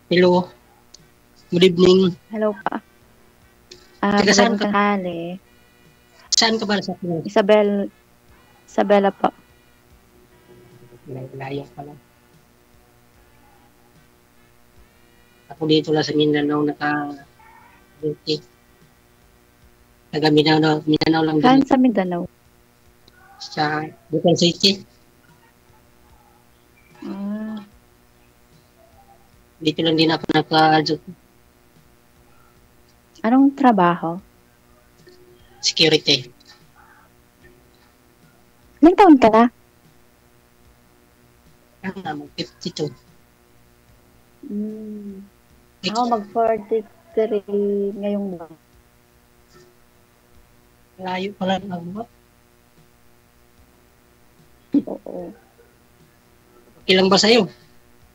Hello, good evening. Hello pa. Taga saan Magandang ka? tanghali. Saan ka ba sa Pinas? Isabela po. Layo pa lang. Ako dito lang sa Mindanao naka-duty. Taga Mindanao lang din Saan ako. sa Mindanao? Sa Bukal City. Ah, Dito lang din ako naka-duty. anong trabaho? Security. Ilang taon ka na? Ano na, mag-52. Ako mag-43 ngayong buwan. Layo pa lang ako. Oo. Okay lang ba sa'yo?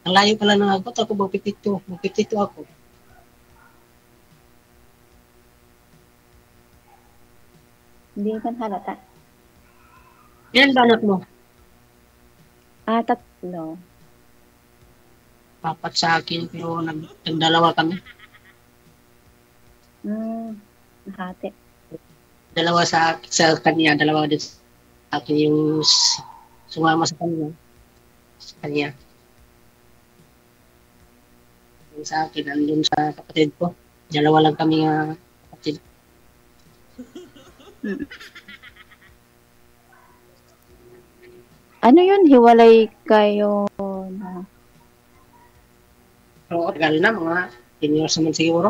Ang layo pala ng agot. Ako mag-52. Mag-52 ako. Hindi man halata. Ilan ba anak mo? Tatlo. Apat sa akin pero nagdalawa kami. Nahati. Dalawa sa kanya, dalawa din sa akin yung sumama sa kanya. Sa kanya. Yung sa akin, andun sa kapatid ko. Dalawa lang kami nga kapatid. Mm. Ano yun? Hiwalay kayo na Pero tagal na, mga 10 years naman siguro.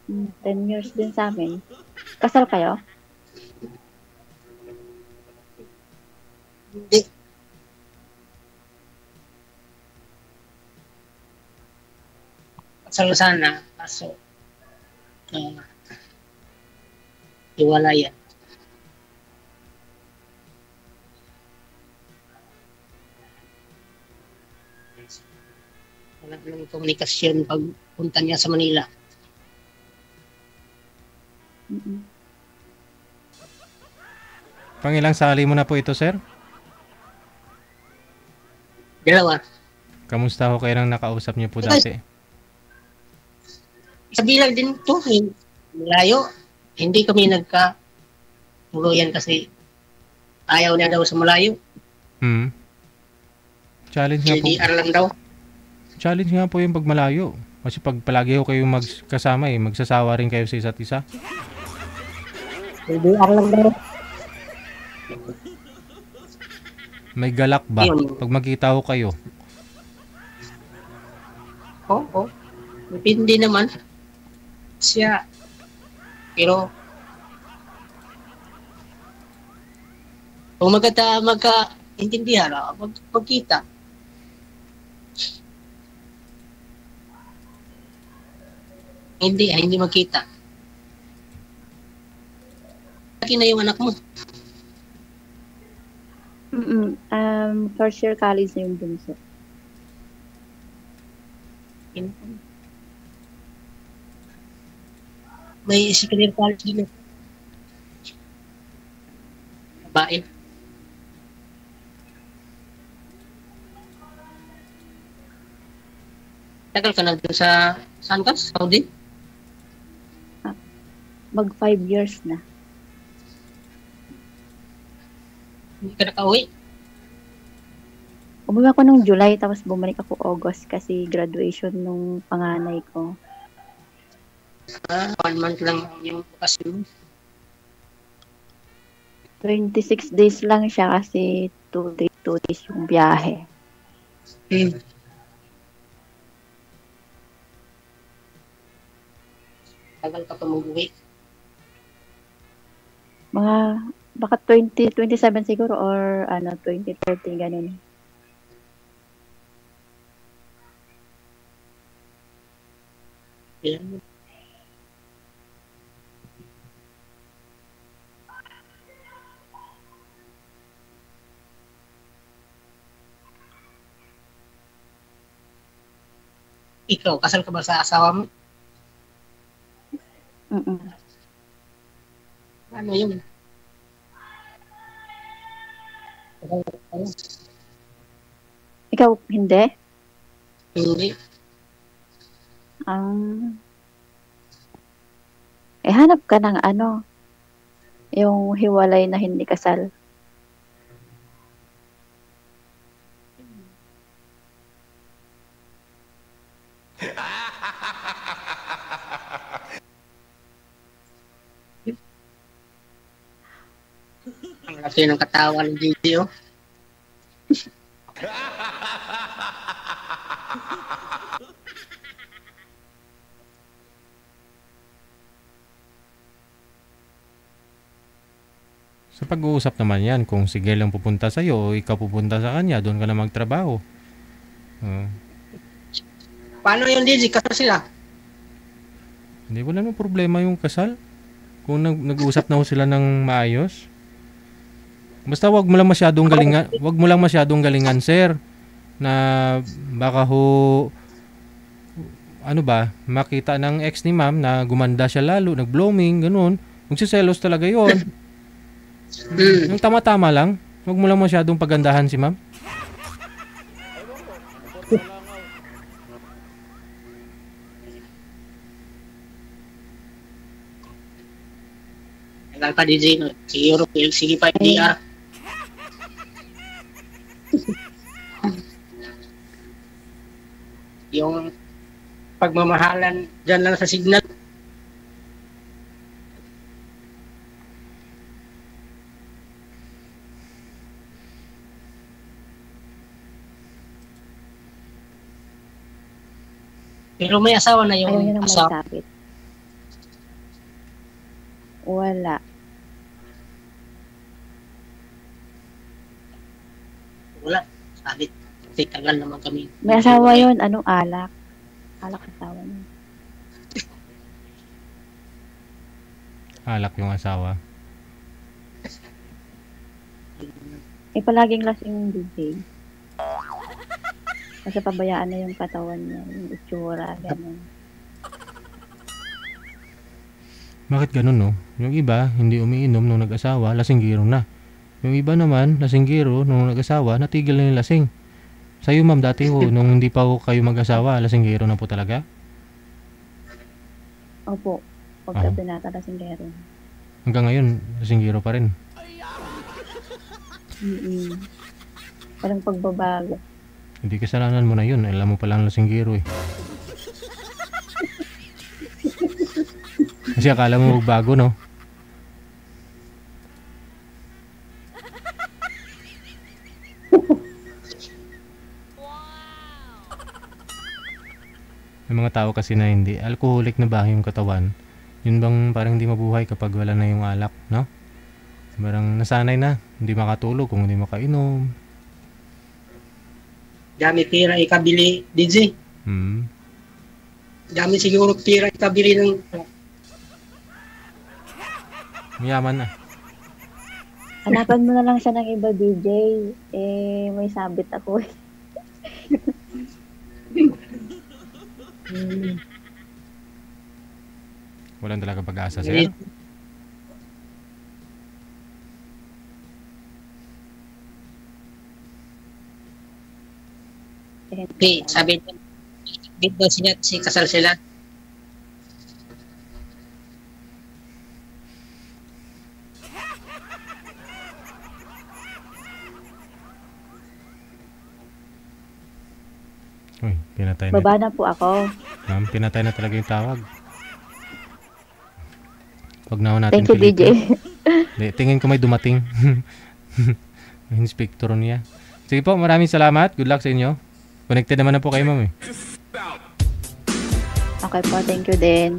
10 years din sa amin. Kasal kayo? Hindi. Kasal sana, kaso hiwalay yan. Wala lang komunikasyon pag punta niya sa Manila. Mm-mm. Pangilang sali mo na po ito, sir? Dalawa. Kamusta ho kayo nang nakausap niyo po dati? Sa bilang din to, malayo. Hindi kami tuluyan kasi ayaw niya daw sa malayo. Challenge nga po. LDR lang daw. Challenge nga po yung pagmalayo. Kasi pag palagi ho kayo magkasama magsasawa rin kayo sa isa't isa. LDR lang daw. May galak ba Yun. pag magkita ho kayo? Oo. Depende naman siya. Pero kung magka-intindihan, magkita. Hindi magkita. Laki na yung anak mo. First year college na yung bunso. May secondary college din. Babae. Tagal ka na dun sa saan ka? Saudi? Mag 5 years na. Hindi ka nakauwi? Umuwi ako nung July, tapos bumalik ako August kasi graduation nung panganay ko. 1 month lang yung bakasyon mo. 26 days lang siya kasi 2 days yung biyahe. Tagal ka pa mag-uwi. Baka 2027 siguro or 2030 ganun. Yan. Ikaw, kasal ka ba sa asawa mo? Ano yun? Ikaw, hindi? Hindi. Ang hanap ka ng ano, yung hiwalay na hindi kasal. Ang laki ng katawan ng Gigi, oh. Sa pag-uusap naman yan, kung si Gel ang pupunta sa'yo o ikaw pupunta sa kanya, doon ka na magtrabaho. Paano yung Gigi? Kasi sila. Hindi, wala nang problema yung kasal. Kung nag-uusap na ho sila ng maayos. Basta wag mo lang masyadong galingan, sir. Na baka ho, ano ba, makita ng ex ni ma'am na gumanda siya lalo, nag-blooming, ganun. Magsiselos talaga yon. Yung tama-tama lang. Wag mo lang masyadong pagandahan si ma'am. Tagal pa DJ, no? Siguro sige pa yung DR. Yung pagmamahalan dyan lang sa signal. Pero may asawa na Ayaw niya yung nang may asawa. sakit. Wala. Wala. Sabi, kasi tagal naman kami. May asawa yun. Anong alak? Alak asawa niya. Alak yung asawa. Palaging lasing yung DJ. Kasi pabayaan na yung katawan niya, yung itsura, gano'n. Bakit ganun, no? Yung iba, hindi umiinom nung nag-asawa, lasinggiro na. Yung iba naman, lasinggiro nung nag-asawa, natigil na yung lasing. Sa'yo, ma'am, dati ho, nung hindi pa ho kayo mag-asawa, lasinggiro na po talaga? Opo, pagka pinatalasing gero. Hanggang ngayon, lasinggiro pa rin. Parang pagbabago. Hindi kasalanan mo na yun. Alam mo palang lasinggiro eh. Kasi akala mo magbago, no? May mga tao kasi na hindi. Alcoholic na ba yung katawan? Yun bang parang hindi mabuhay kapag wala na yung alak, no? Parang nasanay na. Hindi makatulog kung hindi makainom. Dami pira ikabili, DJ. Dami siguro pira ikabili ng... Mayaman na. Hanapan mo na lang siya ng iba, DJ. May sabit ako eh. Walang talaga pag-asa, sir. Okay, sabi niya, dito siya, si kasal sila. Uy, pinatay na. Baba na po ako. Ma'am, pinatay na talaga yung tawag. Huwag na ho natin Thank you, DJ. Tingin ko may dumating. Inspector niya. Sige po, maraming salamat. Good luck sa inyo. Connected naman na po kayo, ma'am eh. Okay po, thank you din.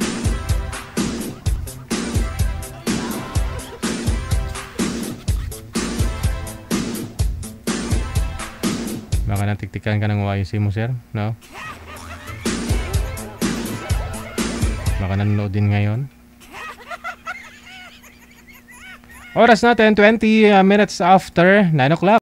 Baka natiktikan ka ng YC mo, sir, no? Baka nanonood din ngayon. Oras natin, 20 minutes after 9 o'clock.